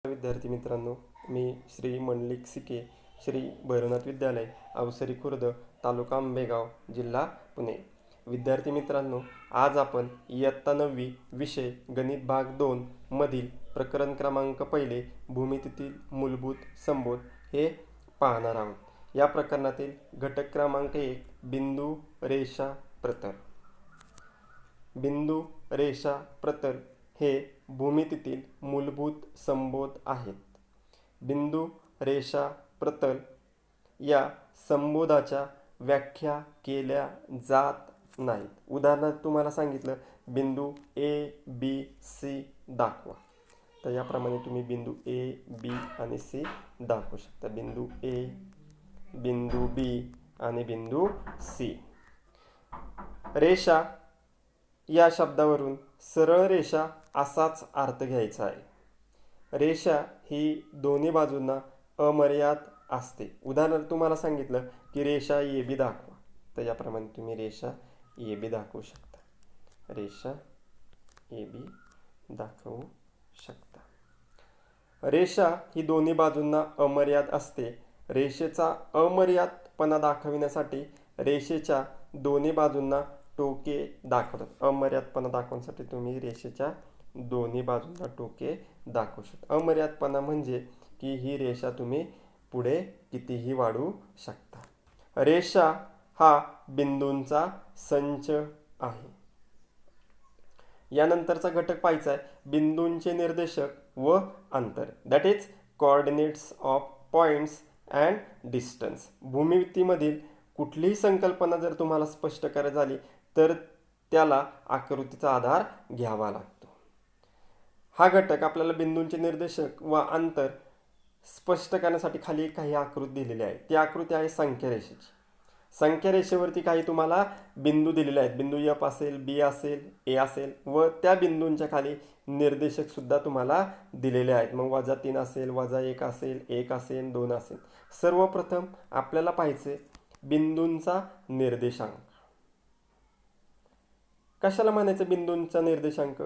विद्यार्थी मित्रांनो, मी श्री मंडलिक सिके, श्री भैरवनाथ विद्यालय, अवसरी खुर्द, तालुका आंबेगाव, जिल्हा पुणे. विद्यार्थी मित्रांनो, आज आपण इयत्ता 9वी विषय गणित भाग 2 मधील प्रकरण क्रमांक 1 भूमितीतील मूलभूत संबोध हे पाहणार आहोत. या प्रकरणातील घटक क्रमांक 1 बिंदू, रेषा, प्रतल. बिंदू, रेषा, प्रतल हे भूमितीतील मूलभूत संबोध आहेत. बिंदू, रेषा, प्रतल या संबोधाच्या व्याख्या केल्या जात नाहीत. उदाहरणार्थ तुम्हाला सांगितलं बिंदू ए बी सी दाखवा, तर याप्रमाणे तुम्ही बिंदू ए बी आणि सी दाखवू शकता. बिंदू ए, बिंदू बी आणि बिंदू सी. रेषा या शब्दावरून सरळ रेषा असाच अर्थ घ्यायचा आहे. रेषा ही दोन्ही बाजूंना अमर्याद असते. उदाहरणार्थ तुम्हाला सांगितलं की रेषा ए बी दाखवा, तर याप्रमाणे तुम्ही रेषा ए बी दाखवू शकता. रेषा ए बी दाखवू शकता. रेषा ही दोन्ही बाजूंना अमर्याद असते. रेषेचा अमर्यादपणा दाखविण्यासाठी रेषेच्या दोन्ही बाजूंना टोके दाखवतात. अमर्यादपणा दाखवण्यासाठी तुम्ही रेषेच्या दोन्ही बाजूंना टोके दाखवू शकता. अमर्यादपणा म्हणजे की ही रेषा तुम्ही पुढे कितीही वाढवू शकता. रेषा हा बिंदूंचा संच आहे. यानंतरचा घटक पाहायचा आहे बिंदूंचे निर्देशक व अंतर, that is coordinates of points and distance. भूमितीमधील कुठलीही संकल्पना जर तुम्हाला स्पष्ट करायची झाली तर त्याला आकृतीचा आधार घ्यावा लागतो. हा घटक आपल्याला बिंदूंचे निर्देशक व अंतर स्पष्ट करण्यासाठी खाली काही आकृती दिलेली आहे. ती आकृती आहे संख्यारेषेची. संख्यारेषेवरती काही तुम्हाला बिंदू दिलेले आहेत. बिंदू एफ असेल, बी असेल, ए असेल व त्या बिंदूंच्या खाली निर्देशक सुद्धा तुम्हाला दिलेले आहेत. मग -3 असेल, -1 असेल, 1 असेल, 2 असेल. सर्वप्रथम आपल्याला पाहायचे बिंदूंचा निर्देशांक. कशाला म्हणायचं बिंदूंचा निर्देशांक?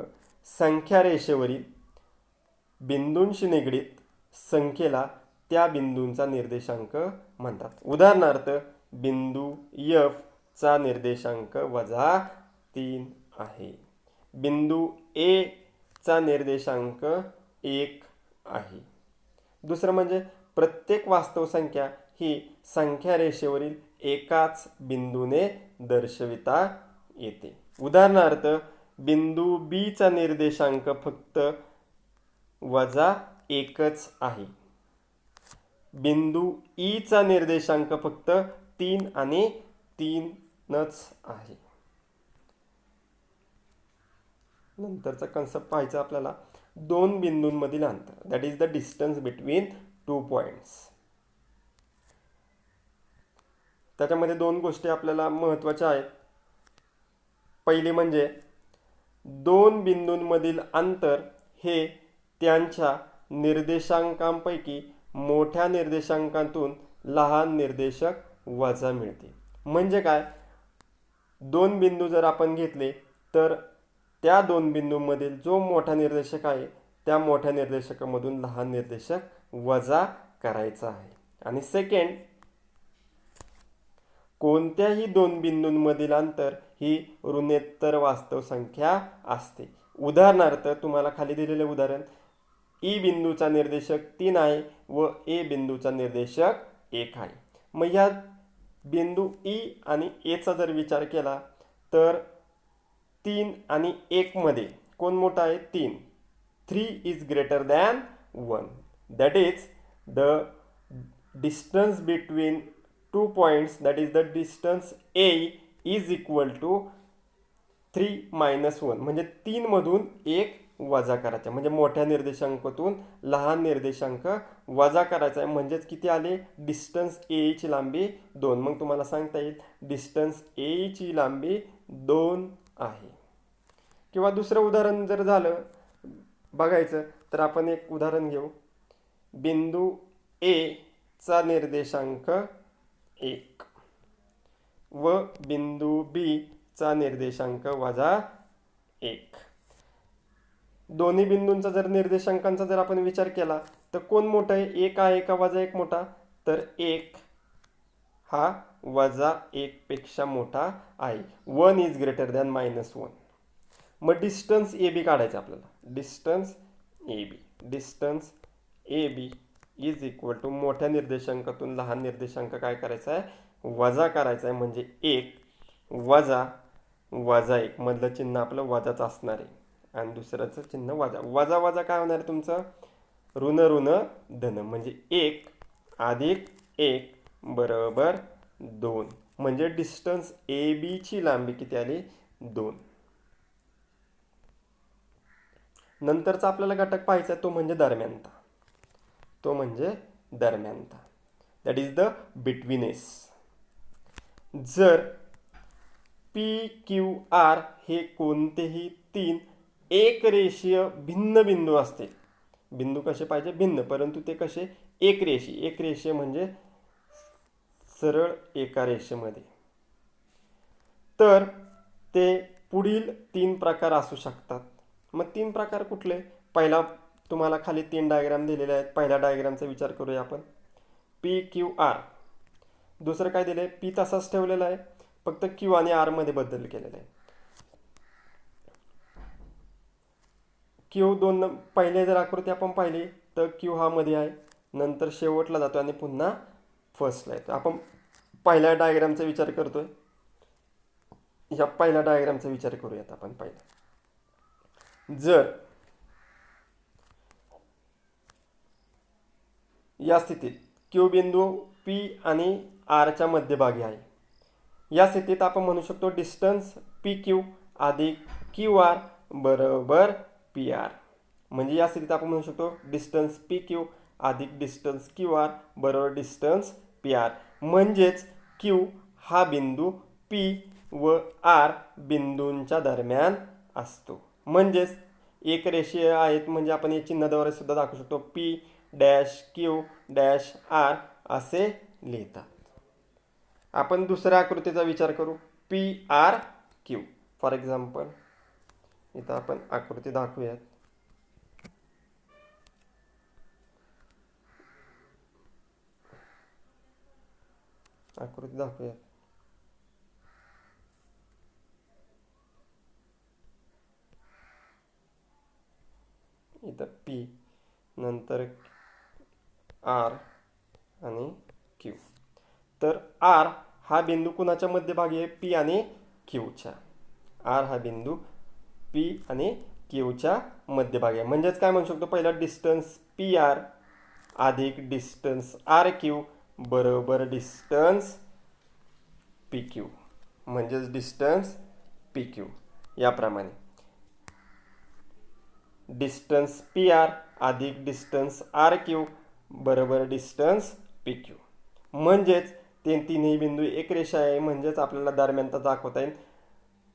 संख्या रेषेवरील बिंदूंशी निगडीत संख्येला त्या बिंदूंचा निर्देशांक म्हणतात. उदाहरणार्थ बिंदू एफ चा निर्देशांक -3 आहे. बिंदू ए चा निर्देशांक 1 आहे. दुसरं म्हणजे प्रत्येक वास्तव संख्या ही संख्या रेषेवरील एकाच बिंदूने दर्शविता येते. उदाहरणार्थ बिंदू बी चा निर्देशांक फक्त -1च आहे. बिंदू ई चा निर्देशांक फक्त 3 आणि 3च आहे. नंतरचा कन्सेप्ट पाहायचा आपल्याला दोन बिंदूंमधील अंतर, that is the distance between 2 points. त्याच्यामध्ये दोन गोष्टी आपल्याला महत्त्वाच्या आहेत. पहिली म्हणजे दोन बिंदूंमधील अंतर हे त्यांच्या निर्देशांकांपैकी मोठ्या निर्देशांकातून लहान निर्देशक वजा मिळते. म्हणजे काय, दोन बिंदू जर आपण घेतले तर त्या दोन बिंदूंमधील जो मोठा निर्देशक आहे त्या मोठ्या निर्देशकामधून लहान निर्देशक वजा करायचा आहे. आणि सेकंड, कोणत्याही दोन बिंदूंमधील अंतर ही ऋणोत्तर वास्तव संख्या असते. उदाहरणार्थ तुम्हाला खाली दिलेले उदाहरण, ई बिंदूचा निर्देशक 3 आहे व ए बिंदूचा निर्देशक 1 आहे. मग या बिंदू ई आणि एचा जर विचार केला तर 3 आणि 1 मध्ये कोण मोठा आहे? 3. 3 is greater than 1. That is the distance between 2 points, that is the distance A is equal to 3 - 1. म्हणजे 3 मधून 1 वजा करायचा, म्हणजे मोठ्या निर्देशांकातून लहान निर्देशांक वजा करायचा आहे. म्हणजेच किती आले? डिस्टन्स ए ची लांबी 2. मग तुम्हाला सांगता येईल डिस्टन्स ए ची लांबी 2 आहे. किंवा दुसरं उदाहरण जर झालं बघायचं तर आपण एक उदाहरण घेऊ. बिंदू ए चा निर्देशांक 1 व बिंदू बी चा निर्देशांक -1. दोन्ही बिंदूंचा जर निर्देशांकांचा जर आपण विचार केला तर कोण मोठं आहे, 1 आहे का वजा 1 मोठा, तर 1 हा वजा 1 पेक्षा मोठा आहे. 1 इज ग्रेटर दॅन -1. मग डिस्टन्स ए बी काढायचं आपल्याला. Distance A B is equal to मोठ्या निर्देशांकातून लहान निर्देशांक काय करायचा आहे, वजा करायचा आहे. म्हणजे 1 वजा 1 मधलं चिन्ह आपलं वजाच असणार आहे आणि दुसऱ्याचं चिन्ह वजा वजा काय होणार आहे तुमचं, ऋण ऋण धन. म्हणजे 1 अधिक 1 बरोबर 2. म्हणजे डिस्टन्स ए बी ची लांबी किती आली, 2. नंतरचा आपल्याला घटक पाहायचा तो म्हणजे दरम्यानता. That is the betweenness. जर पी क्यू आर हे कोणतेही 3 एक रेषीय भिन्न बिंदू असतील. बिंदू कसे पाहिजे, भिन्न, परंतु ते कसे, एक रेषीय म्हणजे सरळ एका रेषेमध्ये. तर ते पुढील 3 प्रकार असू शकतात. मग 3 प्रकार कुठले, पहिला तुम्हाला खाली 3 डायग्राम दिलेले आहेत. पहिल्या डायग्रामचा विचार करूया आपण. P Q R. दुसरं काय दिलंय, पी तसाच ठेवलेला आहे, फक्त क्यू आणि आर मध्ये बदल केलेला आहे. क्यू 2 पहिले जर आकृती आपण पाहिली तर क्यू हा मध्ये आहे, नंतर शेवटला जातो आणि पुन्हा फर्स्टला येतो. आपण पहिल्या डायग्रामचा विचार करतोय. या पहिल्या डायग्रामचा विचार करूयात आपण पहिला. जर या स्थितीत क्यू बिंदू पी आणि आरच्या मध्यभागी आहे. या स्थितीत आपण म्हणू शकतो डिस्टन्स पी क्यू अधिक क्यू आर बरोबर पी आर. म्हणजे या स्थितीत आपण म्हणू शकतो डिस्टन्स पी क्यू अधिक डिस्टन्स क्यू आर बरोबर डिस्टन्स पी आर. म्हणजेच क्यू हा बिंदू पी व आर बिंदूंच्या दरम्यान असतो. म्हणजेच एक रेषीय आहेत, म्हणजे आपण हे चिन्हाद्वारे सुद्धा दाखवू शकतो. P dash Q dash R असे लिहितात. आपण दुसऱ्या आकृतीचा विचार करू. P R Q. For example इथं आपण आकृती दाखवूयात. इथं पी नंतर आर आणि क्यू. तर आर हा बिंदू कुणाच्या मध्यभागी आहे, पी आणि क्यूच्या. आर हा बिंदू पी आणि क्यूच्या मध्यभागी आहे. म्हणजेच काय म्हणू शकतो, पहिला डिस्टन्स पी आर अधिक डिस्टन्स आर क्यू बरोबर डिस्टन्स पी क्यू. म्हणजेच डिस्टन्स पी क्यू याप्रमाणे डिस्टन्स पी आर अधिक डिस्टन्स आर क्यू बरोबर डिस्टन्स पी क्यू. म्हणजेच ते तिन्ही बिंदू एक रेषा आहे. म्हणजेच आपल्याला दरम्यानता दाखवता येईल.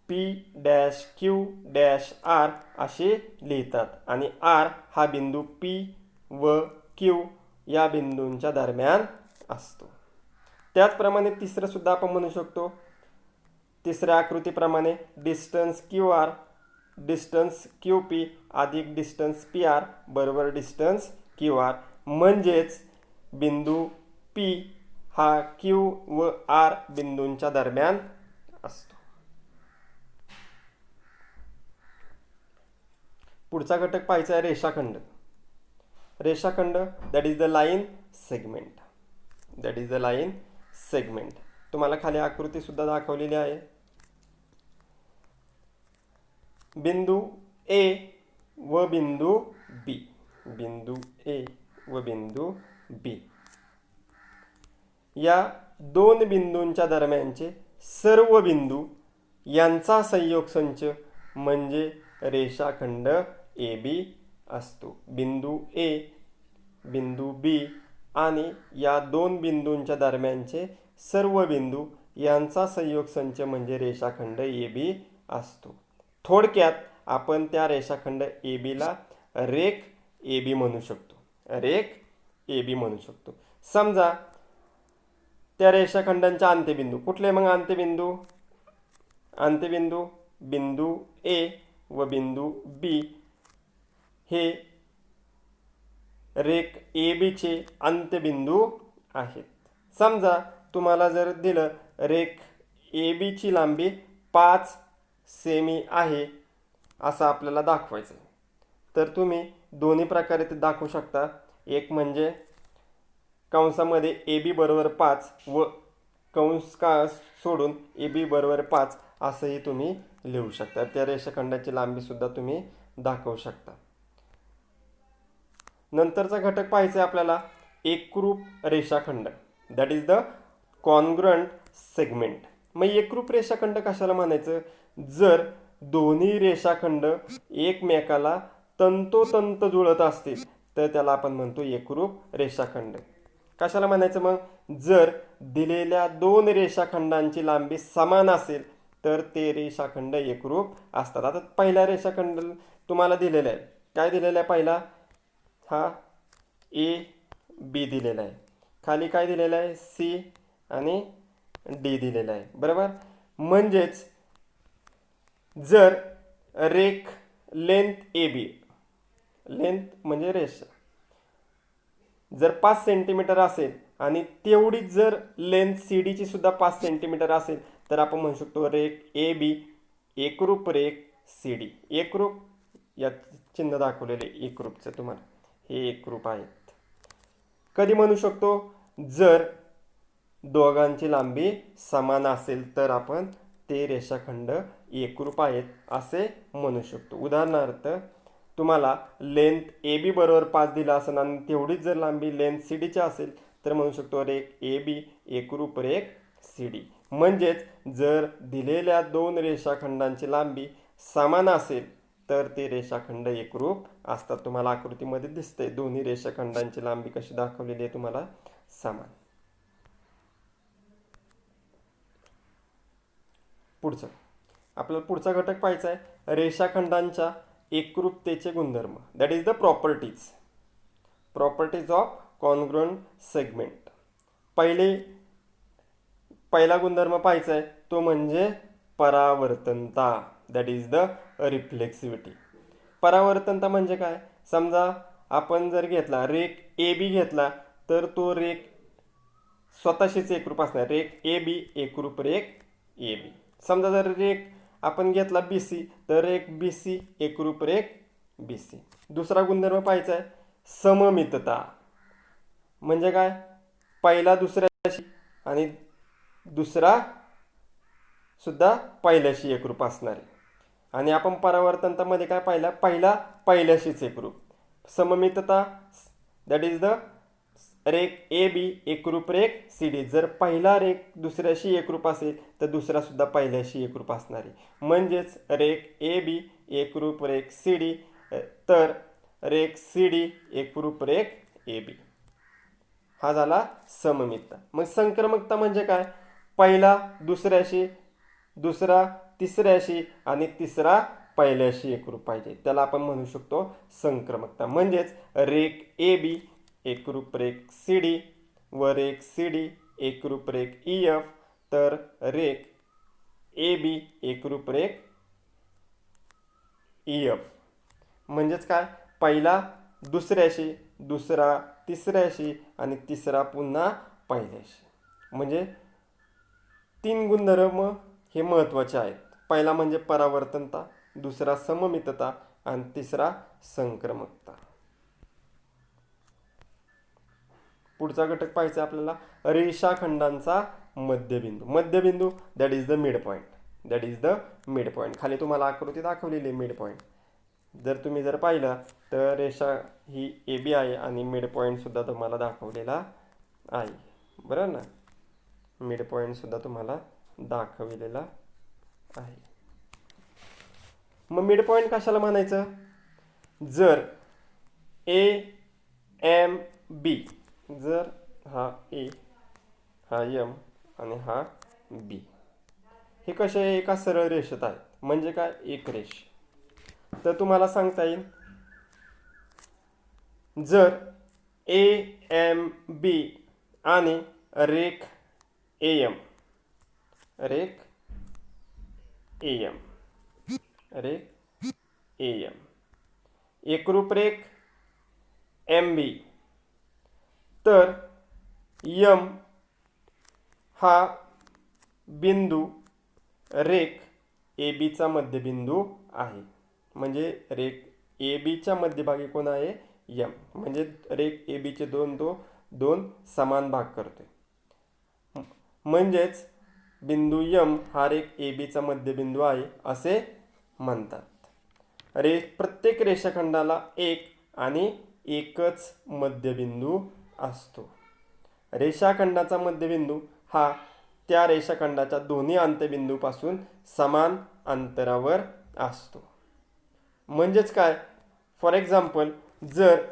P dash Q dash R असे लिहितात आणि आर हा बिंदू पी व क्यू या बिंदूंच्या दरम्यान असतो. त्याचप्रमाणे तिसरं सुद्धा आपण म्हणू शकतो. तिसऱ्या आकृतीप्रमाणे distance Q R distance Q P अधिक डिस्टन्स पी आर बरोबर डिस्टन्स क्यू आर. म्हणजेच बिंदू पी हा क्यू व आर बिंदूंच्या दरम्यान असतो. पुढचा घटक पाहायचा आहे रेषाखंड. That is the line segment. तुम्हाला खाली आकृती सुद्धा दाखवलेली आहे. बिंदू ए व बिंदू बी या दोन बिंदूंच्या दरम्यानचे सर्व बिंदू यांचा संयोग संच म्हणजे रेषाखंड ए बी असतो. बिंदू ए बिंदू बी आणि या दोन बिंदूंच्या दरम्यानचे सर्व बिंदू यांचा संयोग संच म्हणजे रेषाखंड ए बी असतो. थोडक्यात आपण त्या रेषाखंड ए बीला रेख ए बी म्हणू शकतो. समजा त्या रेषाखंडांच्या अंत्यबिंदू कुठले, मग अंत्यबिंदू बिंदू ए व बिंदू बी हे रेख ए बीचे अंत्यबिंदू आहेत. समजा तुम्हाला जर दिलं रेख ए बीची लांबी 5 सेमी आहे असं आपल्याला दाखवायचं आहे, तर तुम्ही दोन्ही प्रकारे ते दाखवू शकता. एक म्हणजे कंसामध्ये ए बी बरोबर 5 व कंस का सोडून ए बी बरोबर 5 असंही तुम्ही लिहू शकता. त्या रेषाखंडाची लांबीसुद्धा तुम्ही दाखवू शकता. नंतरचा घटक पाहायचा आहे आपल्याला एकरूप रेषाखंड, that is the congruent segment. मग एकरूप रेषाखंड कशाला म्हणायचं? जर दोन्ही रेषाखंड एकमेकाला तंतोतंत जुळत असतील तर त्याला आपण म्हणतो एकरूप रेषाखंड. कशाला म्हणायचं मग? जर दिलेल्या दोन रेषाखंडांची लांबी समान असेल तर ते रेषाखंड एकरूप असतात. आता पहिला रेषाखंड तुम्हाला दिलेला आहे. काय दिलेला आहे? पहिला हा ए बी दिलेला आहे, खाली काय दिलेलं आहे? सी आणि डी दिलेला आहे, बरोबर. म्हणजेच जर रेख लेंथ ए बी, लेंथ म्हणजे रेषा, जर 5 सेंटीमीटर असेल आणि तेवढीच जर लेंथ सी डीची सुद्धा 5 सेंटीमीटर असेल तर आपण म्हणू शकतो रेख ए बी एकरूप रेख सी डी. एकरूप या चिन्ह दाखवलेले एकरूपचं तुम्हाला हे एकरूप आहेत. कधी म्हणू शकतो? जर दोघांची लांबी समान असेल तर आपण ते रेषाखंड एकरूप आहेत असे म्हणू शकतो. उदाहरणार्थ तुम्हाला लेंथ ए बी बरोबर 5 दिला असेल आणि तेवढीच जर लांबी लेंथ सी डीची असेल तर म्हणू शकतो रेख ए बी एकरूप रेख सी डी. म्हणजेच जर दिलेल्या दोन रेषाखंडांची लांबी समान असेल तर ते रेषाखंड एकरूप असतात. तुम्हाला आकृतीमध्ये दिसते दोन्ही रेषाखंडांची लांबी कशी दाखवलेली आहे तुम्हाला समान. पुढचं आपल्याला पुढचा घटक पाहायचा आहे रेषाखंडांच्या एकरूपतेचे गुणधर्म, that is the properties. Properties of congruent segment. पहिला गुणधर्म पाहायचा आहे तो म्हणजे परावर्तनता, दॅट इज द रिफ्लेक्सिव्हिटी. परावर्तनता म्हणजे काय? समजा आपण जर घेतला रेख ए बी घेतला तर तो रेख स्वतःशीच एकरूप असणार, रेख ए बी एकरूप रेख ए बी. समजा जर रेख आपण घेतला बी सी तर रेख बी सी एकरूप रेख बी सी. दुसरा गुणधर्म पाहायचा आहे सममितता. म्हणजे काय? पहिला दुसऱ्याशी आणि दुसरा सुद्धा पहिल्याशी एकरूप असणार आहे. आणि आपण परावर्तनतामध्ये काय पाहिलं? पहिला पहिल्याशीच एकरूप. सममितता दॅट इज द रेख ए बी एकरूप रेख सी डी. जर पहिला रेख दुसऱ्याशी एकरूप असेल तर दुसरा सुद्धा पहिल्याशी एकरूप असणार आहे. म्हणजेच रेख ए बी एकरूप रेख सी डी तर रेख सी डी एकरूप रेख ए बी. हा झाला सममितता. मग संक्रमकता म्हणजे काय? पहिला दुसऱ्याशी, दुसरा तिसऱ्याशी आणि तिसरा पहिल्याशी एकरूप पाहिजे, त्याला आपण म्हणू शकतो संक्रमकता. म्हणजेच रेख ए बी एकरूप रेख सी डी व रेख सी डी एकरूप रेख ई एफ तर रेख ए बी एकरूप रेख ई एफ. म्हणजेच काय? पहिला दुसऱ्याशी, दुसरा तिसऱ्याशी आणि तिसरा पुन्हा पहिल्याशी. म्हणजे 3 गुणधर्म हे महत्त्वाचे आहेत. पहिला म्हणजे परावर्तनता, दुसरा सममितता आणि तिसरा संक्रमकता. पुढचा घटक पाहायचा आपल्याला रेषाखंडांचा मध्यबिंदू. मध्यबिंदू that is the mid point, that is the mid point. खाली तुम्हाला आकृती दाखवलेली मिड पॉईंट. जर तुम्ही जर पाहिलं तर रेषा ही ए बी आहे आणि मिड पॉईंट सुद्धा तुम्हाला दाखवलेला आहे, बरोबर ना. मिड पॉईंट सुद्धा तुम्हाला दाखवलेला आहे. मग मिड पॉईंट कशाला म्हणायचं? जर ए एम बी, जर हा ए, हा एम आणि हा बी हे कसे एका सरळ रेषेत आहेत, म्हणजे काय? एक रेष. तर तुम्हाला सांगता येईल जर ए एम बी आणि रेख ए एम, रेख ए एम, रेख ए एम एकरूप रेख एम बी, तर यम हा बिंदू रेख ए बीचा मध्यबिंदू आहे. म्हणजे रेख ए बीच्या मध्यभागी कोण आहे? यम. म्हणजे रेख ए बीचे दोन समान भाग करतोय. म्हणजेच बिंदू यम हा रेख ए बीचा मध्यबिंदू आहे असे म्हणतात. प्रत्येक रेषाखंडाला एक आणि एकच मध्यबिंदू असतो. रेषाखंडाचा मध्यबिंदू हा त्या रेषाखंडाच्या दोन्ही अंत्यबिंदूपासून समान अंतरावर असतो. म्हणजेच काय? फॉर एक्झाम्पल, जर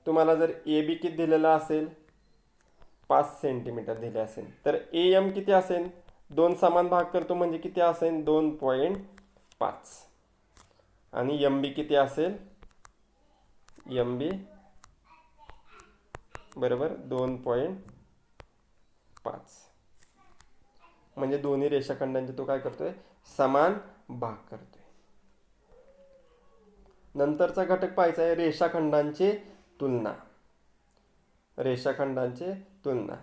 तुम्हाला जर ए बी किती दिलेला असेल, 5 सेंटीमीटर दिले असेल, तर ए एम किती असेल? 2 समान भाग करतो म्हणजे किती असेल? 2.5. आणि एम बी किती असेल? एम बी बरोबर 2.5. म्हणजे दोन्ही रेषाखंडांचे तो काय करतोय? समान भाग करतोय. नंतरचा घटक पाहायचा आहे रेषाखंडांची तुलना. रेषाखंडांची तुलना,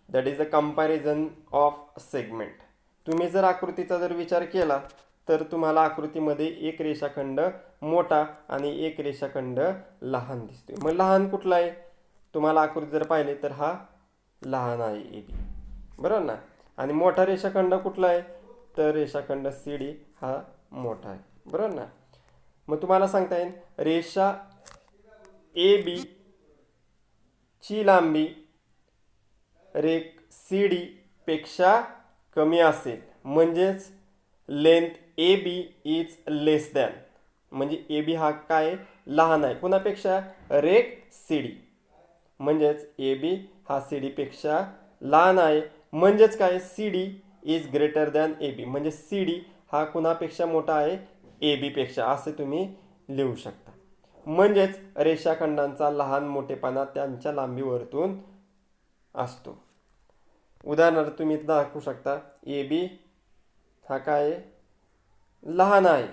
that is the comparison of segment. तुम्ही जर आकृतीचा जर विचार केला तर तुम्हाला आकृतीमध्ये एक रेषाखंड मोठा आणि एक रेषाखंड लहान दिसतोय. मग लहान कुठला आहे? तुम्हाला आकृती जर पाहिले तर हा लहान आहे ए बी, बरोबर ना. आणि मोठा रेषाखंड कुठला आहे? तर रेषाखंड सी डी हा मोठा आहे, बरोबर ना. मग तुम्हाला सांगता येईल रेषा ए बी ची लांबी रेख सी डी पेक्षा कमी असेल, म्हणजेच length A B is less than. म्हणजे ए बी हा काय? लहान आहे कुणापेक्षा? रेख सी डी. म्हणजेच ए बी हा सी डी पेक्षा लहान आहे. म्हणजेच काय? C D is greater than A B. म्हणजे सी डी हा कुणापेक्षा मोठा आहे? ए बी पेक्षा, असे तुम्ही लिहू शकता. म्हणजेच रेषाखंडांचा लहान मोठेपणा त्यांच्या लांबीवरतून असतो. उदाहरणार्थ तुम्ही दाखवू शकता ए बी हा काय? लहान आहे,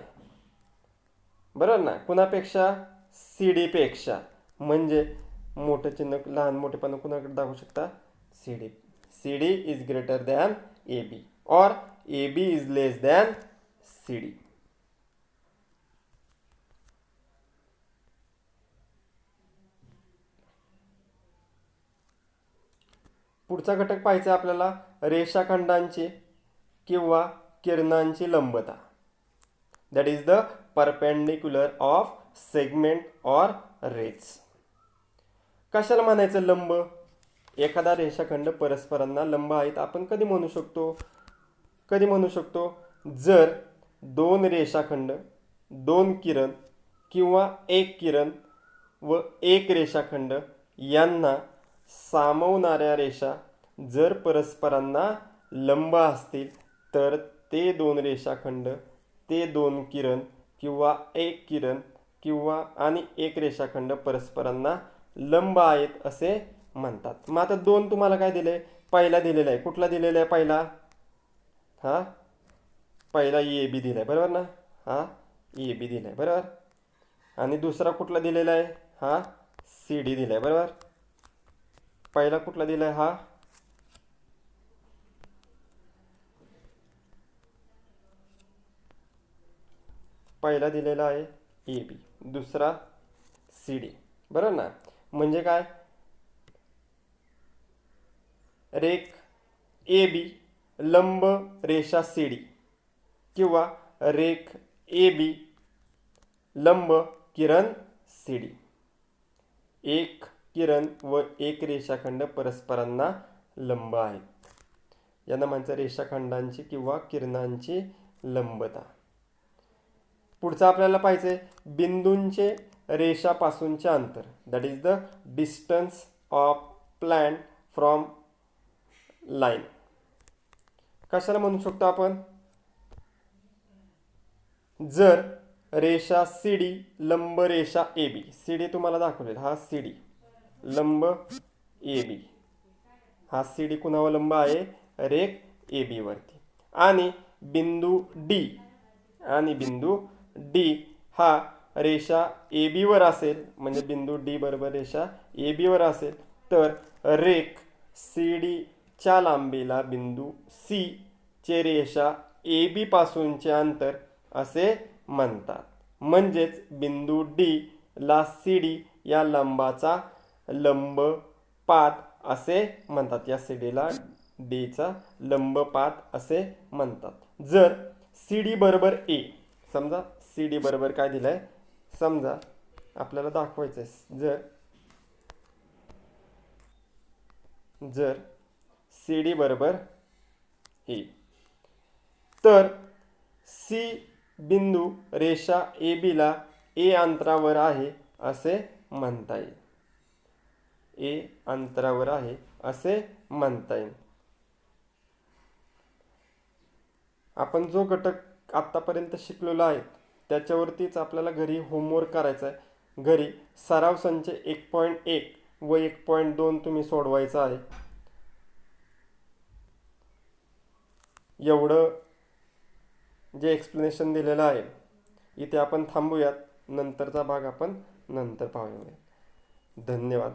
बरोबर ना. कुणापेक्षा? सी डी पेक्षा. म्हणजे मोठं चिन्ह लहान मोठेपणा कुणाकडे दाखवू शकता? C D. C D is greater than A B और A B is less than C D. पुढचा घटक पाहायचा आपल्याला रेषाखंडांची किंवा किरणांची लंबता. That is the perpendicular of segment और रेज. कशाला म्हणायचं लंब? एखादा रेषाखंड परस्परांना लंब आहेत आपण कधी म्हणू शकतो? जर दोन रेषाखंड, दोन किरण किंवा एक किरण व एक रेषाखंड यांना सामावणाऱ्या रेषा जर परस्परांना लंब असतील तर ते दोन रेषाखंड, ते दोन किरण किंवा एक किरण किंवा आणि एक रेषाखंड परस्परांना लंब आहेत असे म्हणतात. मग आता दोन तुम्हाला काय दिले? पहिला दिलेला आहे. कुठला दिलेला आहे पहिला? हा पहिला ए बी दिलाय, बरोबर ना. हा ए बी दिलाय, बरोबर. आणि दुसरा कुठला दिलेला आहे? हा सी डी दिलाय, बरोबर. पहिला कुठला दिलाय? हा पहिला दिलेला आहे ए बी, दुसरा सी डी, बरोबर ना. म्हणजे काय? रेख ए बी लंब रेषा सी डी किंवा रेख ए बी लंब किरण सी डी. एक किरण व एक रेषाखंड परस्परांना लंब आहेत. यांना म्हणजे रेषाखंडांची किंवा किरणांची लंबता. पुढचं आपल्याला पाहिजे बिंदूंचे रेषापासूनचे अंतर. That is the distance of plan from line. कशाला म्हणू शकतो आपण? जर रेषा सी डी लंब रेषा ए बी, सी डी तुम्हाला दाखवले, हा सी डी लंब ए बी, हा सी डी कुणावर लंब आहे? रेख ए बी वरती. आणि बिंदू डी आणि बिंदू डी हा रेषा ए बीवर असेल, म्हणजे बिंदू डी बरोबर रेषा ए बीवर असेल, तर रेख सी डीच्या लांबीला बिंदू सी चे रेषा ए बी पासूनचे अंतर असे म्हणतात. म्हणजेच बिंदू डी ला सी डी या लंबाचा लंबपात असे म्हणतात. या सी डीला डीचा लंबपात असे म्हणतात. जर सी डी बरोबर ए, समजा सी डी बरोबर काय दिलंय, समजा आपल्याला दाखवायचं आहे, जर सी डी बरोबर ए, तर सी बिंदू रेषा ए बीला ए अंतरावर आहे असे म्हणता येईल. ए अंतरावर आहे असे म्हणता येईल. आपण जो घटक आत्तापर्यंत शिकलेलो आहे त्याच्यावरतीच आपल्याला घरी होमवर्क करायचा आहे. घरी सराव संच 1.1 व 1.2 तुम्ही सोडवायचा आहे. एवढं जे एक्सप्लेनेशन दिलेलं आहे इथे आपण थांबूयात. नंतरचा भाग आपण नंतर पाहूया. धन्यवाद.